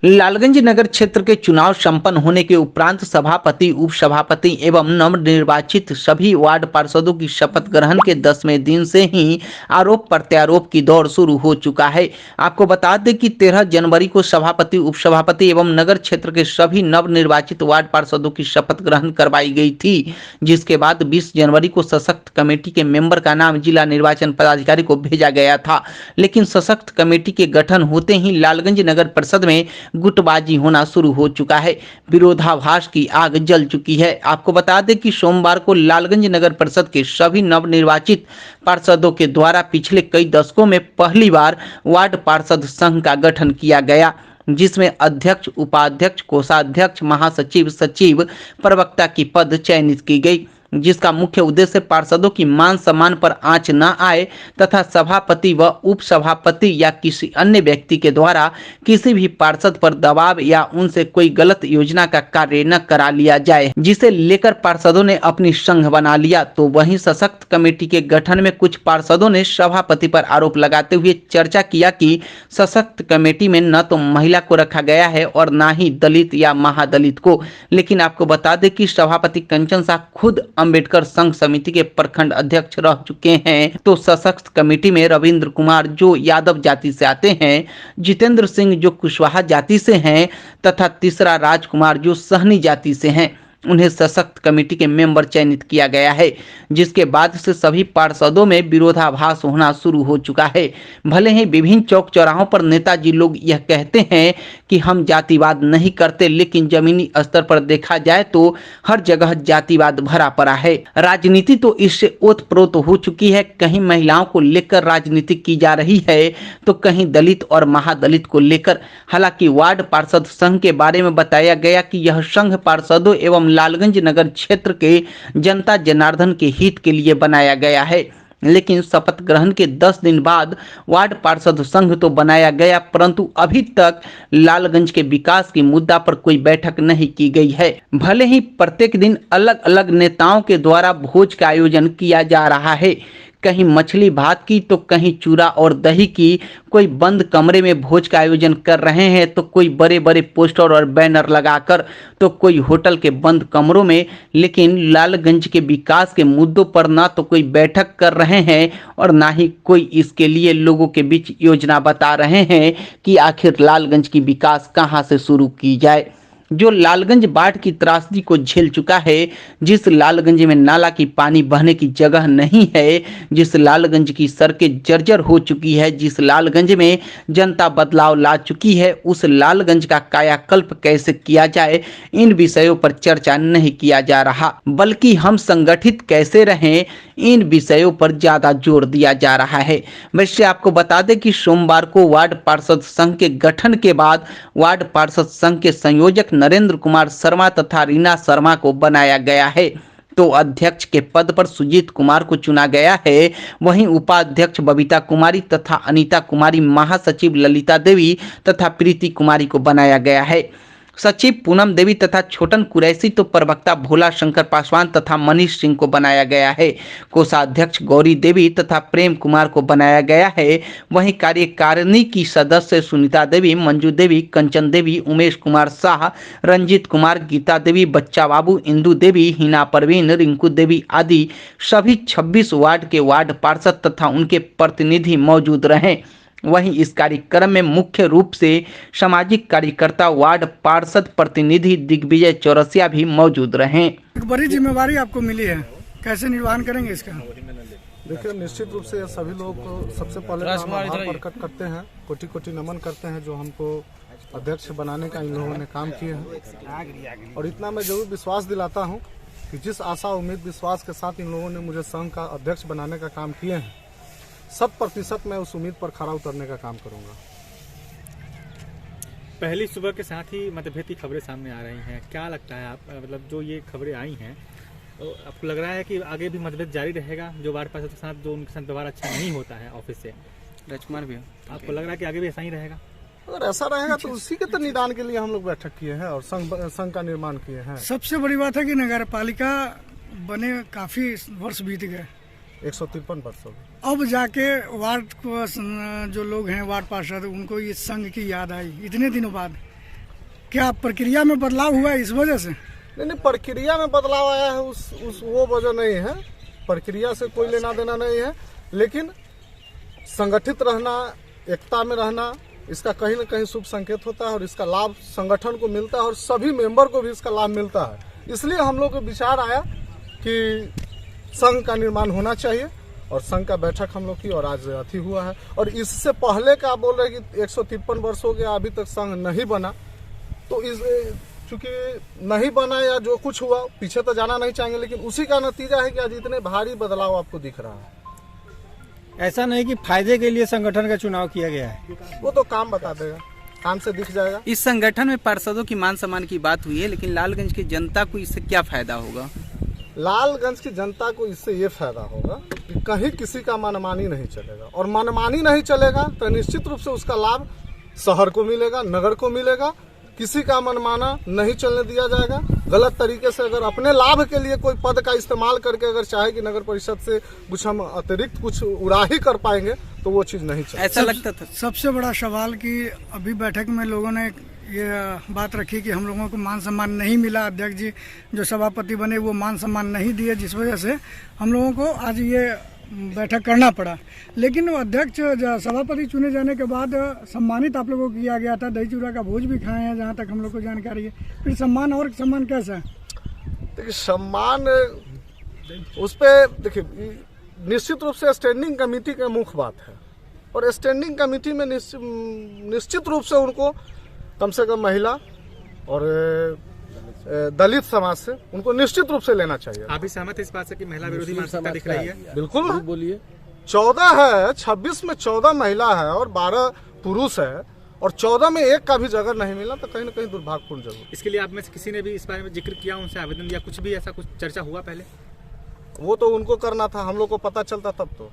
लालगंज नगर क्षेत्र के चुनाव संपन्न होने के उपरांत सभापति, उपसभापति एवं नवनिर्वाचित सभी वार्ड पार्षदों की शपथ ग्रहण के 10वें दिन से ही आरोप प्रत्यारोप की दौड़ शुरू हो चुका है। आपको बता दें कि 13 जनवरी को सभापति, उपसभापति एवं नगर क्षेत्र के सभी नवनिर्वाचित वार्ड पार्षदों की शपथ ग्रहण करवाई गई थी, जिसके बाद 20 जनवरी को सशक्त कमेटी के मेंबर का नाम जिला निर्वाचन पदाधिकारी को भेजा गया था। लेकिन सशक्त कमेटी के गठन होते ही लालगंज नगर परिषद में गुटबाजी होना शुरू हो चुका है। विरोधाभास की आग जल चुकी है। आपको बता दें कि सोमवार को लालगंज नगर परिषद के सभी नवनिर्वाचित पार्षदों के द्वारा पिछले कई दशकों में पहली बार वार्ड पार्षद संघ का गठन किया गया, जिसमें अध्यक्ष, उपाध्यक्ष, कोषाध्यक्ष, महासचिव, सचिव, प्रवक्ता की पद चयनित की गई, जिसका मुख्य उद्देश्य पार्षदों की मान सम्मान पर आंच न आए तथा सभापति व उपसभापति या किसी अन्य व्यक्ति के द्वारा किसी भी पार्षद पर दबाव या उनसे कोई गलत योजना का कार्य न करा लिया जाए, जिसे लेकर पार्षदों ने अपनी संघ बना लिया। तो वहीं सशक्त कमेटी के गठन में कुछ पार्षदों ने सभापति पर आरोप लगाते हुए चर्चा किया कि सशक्त कमेटी में न तो महिला को रखा गया है और न ही दलित या महादलित को। लेकिन आपको बता दें कि सभापति कंचन शाह खुद अंबेडकर संघ समिति के प्रखंड अध्यक्ष रह चुके हैं। तो सशक्त कमेटी में रविंद्र कुमार जो यादव जाति से आते हैं, जितेंद्र सिंह जो कुशवाहा जाति से हैं तथा तीसरा राजकुमार जो सहनी जाति से हैं, उन्हें सशक्त कमेटी के मेंबर चयनित किया गया है, जिसके बाद से सभी पार्षदों में विरोधाभास होना शुरू हो चुका है। भले ही विभिन्न चौक चौराहों पर नेताजी लोग यह कहते हैं कि हम जातिवाद नहीं करते, लेकिन जमीनी स्तर पर देखा जाए तो हर जगह जातिवाद भरा पड़ा है। राजनीति तो इससे ओतप्रोत हो चुकी है। कहीं महिलाओं को लेकर राजनीति की जा रही है तो कहीं दलित और महादलित को लेकर। हालांकि वार्ड पार्षद संघ के बारे में बताया गया कि यह संघ पार्षदों एवं लालगंज नगर क्षेत्र के जनता जनार्दन के हित के लिए बनाया गया है। लेकिन शपथ ग्रहण के 10 दिन बाद वार्ड पार्षद संघ तो बनाया गया, परंतु अभी तक लालगंज के विकास की मुद्दा पर कोई बैठक नहीं की गई है। भले ही प्रत्येक दिन अलग अलग नेताओं के द्वारा भोज का आयोजन किया जा रहा है, कहीं मछली भात की तो कहीं चूरा और दही की, कोई बंद कमरे में भोज का आयोजन कर रहे हैं तो कोई बड़े बड़े पोस्टर और बैनर लगाकर, तो कोई होटल के बंद कमरों में। लेकिन लालगंज के विकास के मुद्दों पर ना तो कोई बैठक कर रहे हैं और ना ही कोई इसके लिए लोगों के बीच योजना बता रहे हैं कि आखिर लालगंज की विकास कहां से शुरू की जाए। जो लालगंज बाढ़ की त्रासदी को झेल चुका है, जिस लालगंज में नाला की पानी बहने की जगह नहीं है, जिस लालगंज की सड़कें जर्जर हो चुकी है, जिस लालगंज में जनता बदलाव ला चुकी है, उस लालगंज का कायाकल्प कैसे किया जाए, इन विषयों पर चर्चा नहीं किया जा रहा, बल्कि हम संगठित कैसे रहें, इन विषयों पर ज्यादा जोर दिया जा रहा है। वैसे आपको बता दें कि सोमवार को वार्ड पार्षद संघ के गठन के बाद वार्ड पार्षद संघ के संयोजक नरेंद्र कुमार शर्मा तथा रीना शर्मा को बनाया गया है। तो अध्यक्ष के पद पर सुजीत कुमार को चुना गया है। वहीं उपाध्यक्ष बबीता कुमारी तथा अनीता कुमारी, महासचिव ललिता देवी तथा प्रीति कुमारी को बनाया गया है। सचिव पूनम देवी तथा छोटन कुरैशी, तो प्रवक्ता भोला शंकर पासवान तथा मनीष सिंह को बनाया गया है। कोषाध्यक्ष गौरी देवी तथा प्रेम कुमार को बनाया गया है। वहीं कार्यकारिणी की सदस्य सुनीता देवी, मंजू देवी, कंचन देवी, उमेश कुमार शाह, रंजीत कुमार, गीता देवी, बच्चा बाबू, इंदू देवी, हिना परवीन, रिंकू देवी आदि सभी 26 वार्ड के वार्ड पार्षद तथा उनके प्रतिनिधि मौजूद रहे। वहीं इस कार्यक्रम में मुख्य रूप से सामाजिक कार्यकर्ता, वार्ड पार्षद प्रतिनिधि दिग्विजय चौरसिया भी मौजूद रहे। एक बड़ी जिम्मेवारी आपको मिली है, कैसे निर्वहन करेंगे इसका? देखिए, निश्चित रूप से सभी लोग सबसे पहले आभार प्रकट करते हैं, कोटि कोटि नमन करते हैं जो हमको अध्यक्ष बनाने का इन लोगों ने काम किए हैं। और इतना मैं जरूर विश्वास दिलाता हूं कि जिस आशा, उम्मीद, विश्वास के साथ इन लोगों ने मुझे संघ का अध्यक्ष बनाने का काम किए हैं, 100% मैं उस उम्मीद पर खरा उतरने का काम करूंगा। पहली सुबह के साथ ही मतभेद की खबरें सामने आ रही हैं, क्या लगता है आप, मतलब जो ये खबरें आई हैं, तो आपको लग रहा है कि आगे भी मतभेद जारी रहेगा? जो वार्ड पार्षद के साथ जो उनके साथ व्यवहार अच्छा नहीं होता है ऑफिस से, राजकुमार भी, आपको लग रहा है कि आगे भी ऐसा ही रहेगा? अगर ऐसा रहेगा तो उसी के तो निदान के लिए हम लोग बैठक किए हैं और संघ का निर्माण किए हैं। सबसे बड़ी बात है कि नगर पालिका बने काफी वर्ष बीत गए, 153 वर्ष हो गए। अब जाके वार्ड को जो लोग हैं वार्ड पार्षद, उनको ये संघ की याद आई इतने दिनों बाद। क्या प्रक्रिया में बदलाव हुआ है इस वजह से? नहीं, प्रक्रिया में बदलाव आया है उस वो वजह नहीं है, प्रक्रिया से कोई लेना देना नहीं है, लेकिन संगठित रहना, एकता में रहना, इसका कहीं न कहीं शुभ संकेत होता है और इसका लाभ संगठन को मिलता है और सभी मेंबर को भी इसका लाभ मिलता है। इसलिए हम लोग को विचार आया कि संघ का निर्माण होना चाहिए और संघ का बैठक हम लोग की और आज अथी हुआ है। और इससे पहले का बोल रहे कि 153 वर्ष हो गया अभी तक संघ नहीं बना, तो इस चूंकि नहीं बना या जो कुछ हुआ पीछे तो जाना नहीं चाहेंगे, लेकिन उसी का नतीजा है कि आज इतने भारी बदलाव आपको दिख रहा है। ऐसा नहीं कि फायदे के लिए संगठन का चुनाव किया गया है, वो तो काम बता देगा, काम से दिख जाएगा। इस संगठन में पार्षदों की मान सम्मान की बात हुई है, लेकिन लालगंज की जनता को इससे क्या फायदा होगा? लालगंज की जनता को इससे ये फायदा होगा कि कहीं किसी का मनमानी नहीं चलेगा, और मनमानी नहीं चलेगा तो निश्चित रूप से उसका लाभ शहर को मिलेगा, नगर को मिलेगा। किसी का मनमाना नहीं चलने दिया जाएगा। गलत तरीके से अगर अपने लाभ के लिए कोई पद का इस्तेमाल करके अगर चाहे कि नगर परिषद से कुछ हम अतिरिक्त कुछ उड़ा ही कर पाएंगे तो वो चीज़ नहीं चलेगी। ऐसा लगता था। सबसे बड़ा सवाल कि अभी बैठक में लोगों ने ये बात रखी कि हम लोगों को मान सम्मान नहीं मिला, अध्यक्ष जी जो सभापति बने वो मान सम्मान नहीं दिए, जिस वजह से हम लोगों को आज ये बैठक करना पड़ा। लेकिन अध्यक्ष सभापति चुने जाने के बाद सम्मानित आप लोगों को किया गया था, दही चूड़ा का भोज भी खाए हैं जहाँ तक हम लोग को जानकारी है। फिर सम्मान और सम्मान कैसा है? देखिए सम्मान उस पर देखिए निश्चित रूप से स्टैंडिंग कमेटी का मुख्य बात है, और स्टैंडिंग कमेटी में निश्चित रूप से उनको कम से कम महिला और दलित समाज से उनको निश्चित रूप से लेना चाहिए। आप भी सहमत इस बात से कि महिला विरोधी मानसिकता दिख रही है? बिल्कुल बोलिए। 14 है, 26 में 14 महिला है और 12 पुरुष है, और 14 में एक का भी जगह नहीं मिला तो कहीं ना कहीं दुर्भाग्यपूर्ण जरूर। इसके लिए आप में से किसी ने भी इस बारे में जिक्र किया, उनसे आवेदन दिया, कुछ भी ऐसा कुछ चर्चा हुआ पहले? वो तो उनको करना था, हम लोग को पता चलता तब तो।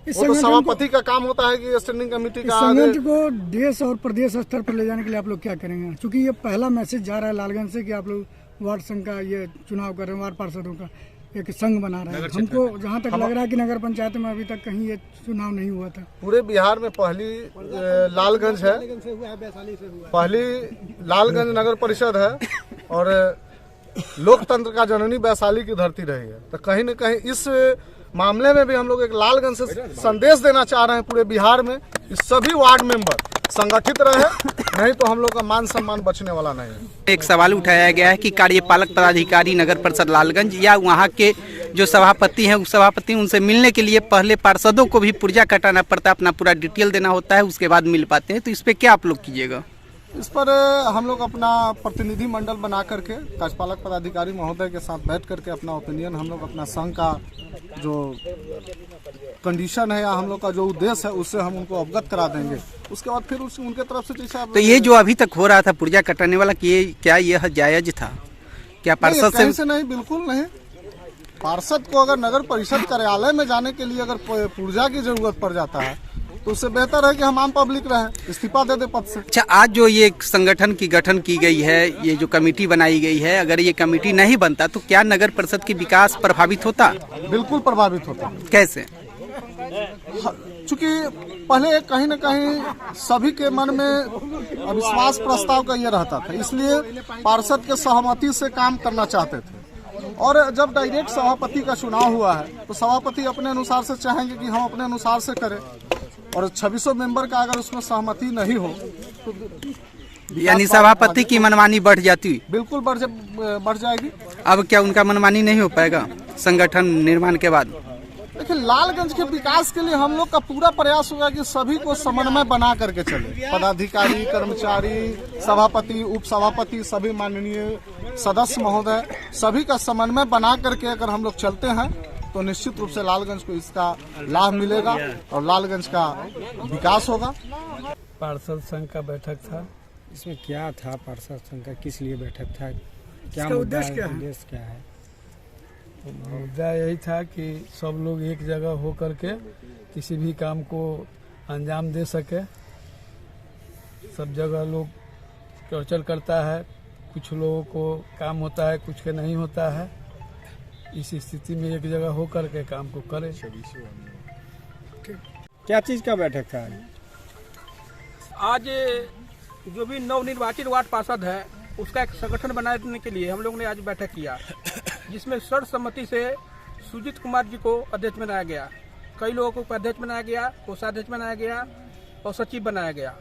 वो तो सभापति का काम होता है कि स्टैंडिंग कमेटी का संगठन को देश और प्रदेश स्तर पर ले जाने के लिए आप लोग क्या करेंगे? क्योंकि ये पहला मैसेज जा रहा है लालगंज से कि आप लोग वार्ड संघ का ये चुनाव कर रहे हैं, वार्ड पार्षदों का एक संघ बना रहे हैं। हमको जहाँ तक लग रहा है कि नगर पंचायत में अभी तक कहीं ये चुनाव नहीं हुआ था। पूरे बिहार में पहली लालगंज है, पहली लालगंज नगर परिषद है, और लोकतंत्र का जननी वैशाली की धरती रही है। तो कहीं न कहीं इस मामले में भी हम लोग एक लालगंज से संदेश देना चाह रहे हैं पूरे बिहार में, इस सभी वार्ड मेंबर संगठित रहे, नहीं तो हम लोग का मान सम्मान बचने वाला नहीं है। एक सवाल उठाया गया है कि कार्यपालक पदाधिकारी नगर परिषद लालगंज या वहाँ के जो सभापति हैं उस सभापति उनसे मिलने के लिए पहले पार्षदों को भी पुर्जा कटाना पड़ता है, अपना पूरा डिटेल देना होता है, उसके बाद मिल पाते हैं। तो इस पे क्या आप लोग कीजिएगा? इस पर हम लोग अपना प्रतिनिधि मंडल बना करके कार्यपालक पदाधिकारी महोदय के साथ बैठ करके अपना ओपिनियन, हम लोग अपना संघ का जो कंडीशन है या हम लोग का जो उद्देश्य है उससे हम उनको अवगत करा देंगे। उसके बाद फिर उनके तरफ से जैसा तो ये जो अभी तक हो रहा था पुर्जा कटाने वाला, कि क्या यह जायज था? क्या पार्षद से नहीं, बिल्कुल नहीं। पार्षद को अगर नगर परिषद कार्यालय में जाने के लिए अगर पुर्जा की जरूरत पड़ जाता है तो उससे बेहतर है कि हम आम पब्लिक रहे, इस्तीफा दे दे पद से। अच्छा, आज जो ये संगठन की गठन की गई है, ये जो कमेटी बनाई गई है, अगर ये कमेटी नहीं बनता तो क्या नगर परिषद की विकास प्रभावित होता? बिल्कुल प्रभावित होता। कैसे? चूंकि पहले कहीं न कहीं सभी के मन में अविश्वास प्रस्ताव का ये रहता था, इसलिए पार्षद के सहमति से काम करना चाहते थे। और जब डायरेक्ट सभापति का चुनाव हुआ है तो सभापति अपने अनुसार से चाहेंगे कि हम अपने अनुसार से करें, और 2600 मेंबर का अगर उसमें सहमति नहीं हो तो यानी सभापति की मनमानी बढ़ जाती? बिल्कुल बढ़ जाएगी। अब क्या उनका मनमानी नहीं हो पाएगा संगठन निर्माण के बाद? देखिए, लालगंज के विकास के लिए हम लोग का पूरा प्रयास होगा कि सभी को समन्वय बना करके चले, पदाधिकारी, कर्मचारी, सभापति, उप सभापति, सभी माननीय सदस्य महोदय, सभी का समन्वय बना करके अगर हम लोग चलते हैं तो निश्चित रूप से लालगंज को इसका लाभ मिलेगा और लालगंज का विकास होगा। पार्षद संघ का बैठक था, इसमें क्या था? पार्षद संघ का किस लिए बैठक था? क्या उद्देश्य क्या है? मुद्दा यही था कि सब लोग एक जगह हो करके किसी भी काम को अंजाम दे सके। सब जगह लोग चौचल करता है, कुछ लोगों को काम होता है, कुछ के नहीं होता है। इस स्थिति में एक जगह हो करके काम को करें। क्या चीज़ का बैठक था आज जो भी नवनिर्वाचित वार्ड पार्षद है उसका एक संगठन बनाने के लिए हम लोग ने आज बैठक किया, जिसमें सर्वसम्मति से सुजीत कुमार जी को अध्यक्ष बनाया गया, कई लोगों को उपाध्यक्ष बनाया गया, कोषाध्यक्ष बनाया गया और सचिव बनाया गया।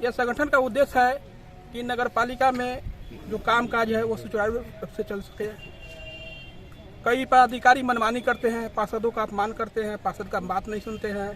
यह संगठन का उद्देश्य है कि नगर पालिका में जो काम काज है वो सुचारू रूप से चल सके। कई पदाधिकारी मनमानी करते हैं, पार्षदों का अपमान करते हैं, पार्षद का बात नहीं सुनते हैं,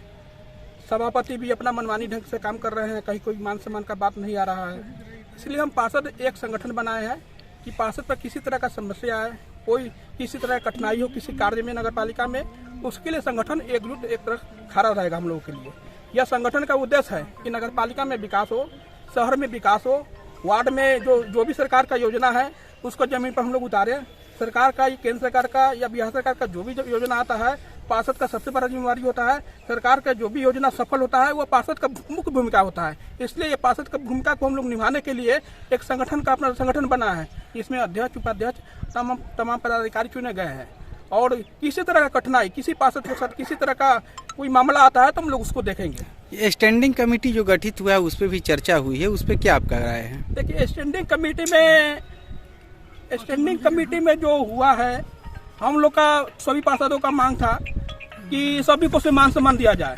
सभापति भी अपना मनमानी ढंग से काम कर रहे हैं, कहीं कोई मान सम्मान का बात नहीं आ रहा है। इसलिए हम पार्षद एक संगठन बनाए हैं कि पार्षद पर किसी तरह का समस्या है, कोई किसी तरह का कठिनाई हो किसी कार्य में नगर पालिका में, उसके लिए संगठन एकजुट एक तरह खड़ा रहेगा हम लोगों के लिए। यह संगठन का उद्देश्य है कि नगर पालिका में विकास हो, शहर में विकास हो, वार्ड में जो भी सरकार का योजना है उसको जमीन पर हम लोग उतारें। सरकार का, केंद्र सरकार का या बिहार सरकार का जो भी योजना आता है, पार्षद का सबसे बड़ा जिम्मेवारी होता है। सरकार का जो भी योजना सफल होता है वो पार्षद का मुख्य भूमिका होता है। इसलिए ये पार्षद का भूमिका को हम लोग निभाने के लिए एक संगठन का अपना संगठन बना है। इसमें अध्यक्ष, उपाध्यक्ष तमाम पदाधिकारी चुने गए हैं और किसी तरह का कठिनाई, किसी पार्षद के साथ किसी तरह का कोई मामला आता है तो हम लोग उसको देखेंगे। स्टैंडिंग कमेटी जो गठित हुआ है उस पर भी चर्चा हुई है, उस पर क्या आपका राय है? देखिए, स्टैंडिंग कमेटी में जो हुआ है, हम लोग का सभी पार्षदों का मांग था कि सभी को मान सम्मान दिया जाए।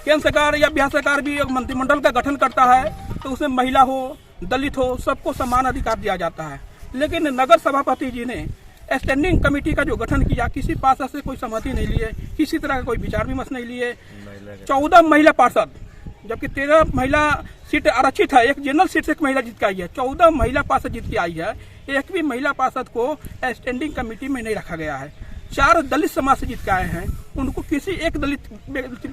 केंद्र सरकार या बिहार सरकार भी एक मंत्रिमंडल का गठन करता है तो उसमें महिला हो, दलित हो, सबको समान अधिकार दिया जाता है। लेकिन नगर सभापति जी ने स्टैंडिंग कमेटी का जो गठन किया, किसी पार्षद से कोई सहमति नहीं लिए, किसी तरह का कोई विचार विमर्श नहीं लिए। 14 महिला पार्षद, जबकि 13 महिला सीट आरक्षित है, एक जनरल सीट से एक महिला जीत के आई है, 14 महिला पार्षद जीत के आई है। एक भी महिला पार्षद को स्टैंडिंग कमेटी में नहीं रखा गया है। 4 दलित समाज से जीत के आए हैं, उनको किसी एक दलित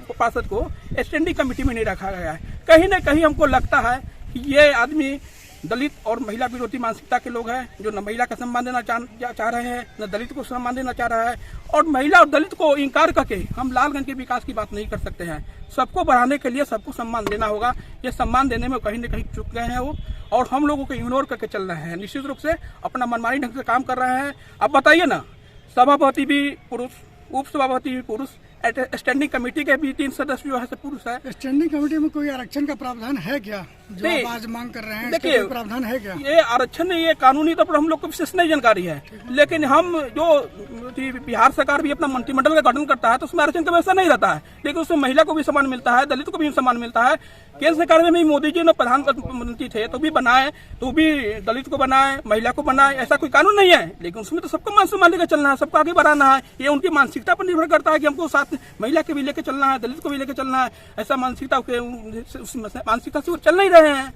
पार्षद को स्टैंडिंग कमेटी में नहीं रखा गया है। कहीं ना कहीं हमको लगता है कि ये आदमी दलित और महिला विरोधी मानसिकता के लोग हैं, जो न महिला का सम्मान देना चाह रहे हैं, न दलित को सम्मान देना चाह रहा है। और महिला और दलित को इनकार करके हम लालगंज के विकास की बात नहीं कर सकते हैं। सबको बढ़ाने के लिए सबको सम्मान देना होगा। ये सम्मान देने में कहीं न कहीं चूक गए हैं वो, और हम लोगों को इग्नोर करके चल रहे हैं, निश्चित रूप से अपना मनमानी ढंग से काम कर रहे हैं। अब बताइए ना, सभापति भी पुरुष, उप सभापति भी पुरुष, स्टैंडिंग कमेटी के भी 3 सदस्य जो है पुरुष है। स्टैंडिंग कमेटी में कोई आरक्षण का प्रावधान है क्या, जो आप आज मांग कर रहे हैं? देखिए, प्रावधान है क्या? ये आरक्षण, ये कानूनी तौर पर हम लोग को विशेष नहीं जानकारी है, लेकिन हम जो बिहार सरकार भी अपना मंत्रिमंडल का गठन करता है तो उसमें आरक्षण का व्यवस्था नहीं रहता है, लेकिन उसमें महिला को भी सम्मान मिलता है, दलित को भी सम्मान मिलता है। केंद्र सरकार में भी मोदी जी ने प्रधानमंत्री थे तो भी बनाए, तो भी दलित को बनाए, महिला को बनाए, ऐसा कोई कानून नहीं है। लेकिन उसमें तो सबको मान सम्मान लेकर चलना है, सबको आगे बढ़ाना है। ये उनकी मानसिकता पर निर्भर करता है कि हमको साथ महिला के भी लेकर चलना है, दलित को भी लेकर चलना है। ऐसा मानसिकता से वो चल नहीं रहे हैं।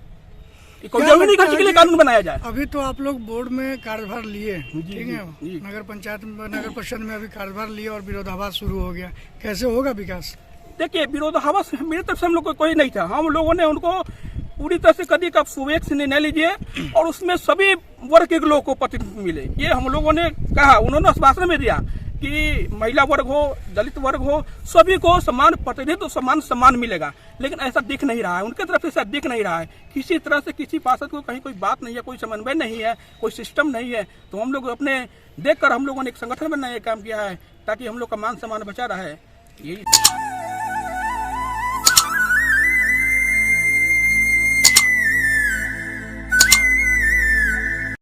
जमीनी खर्च के लिए कानून बनाया जाए। अभी तो आप लोग बोर्ड में कार्यभार लिए, ठीक है, नगर पंचायत में, नगर परिषद में अभी कार्यभार लिए और विरोधाभास शुरू हो गया, कैसे होगा विकास? देखिए, विरोधाभास मेरी तरफ से हम लोग को कोई नहीं था। हम लोगों ने उनको पूरी तरह से कभी का सुवेक से निर्णय लीजिए और उसमें सभी वर्ग के लोगों को प्रतिनिधित्व मिले, ये हम लोगों ने कहा। उन्होंने आश्वासन में दिया कि महिला वर्ग हो, दलित वर्ग हो, सभी को समान प्रतिनिधित्व, समान सम्मान मिलेगा। लेकिन ऐसा दिख नहीं रहा है, उनके तरफ से ऐसा दिख नहीं रहा है। किसी तरह से किसी पार्षद को कहीं कोई बात नहीं है, कोई समन्वय नहीं है, कोई सिस्टम नहीं है। तो हम लोग अपने देखकर हम लोगों ने एक संगठन बनाने का काम किया है ताकि हम लोग का मान सम्मान बचा रहे। यही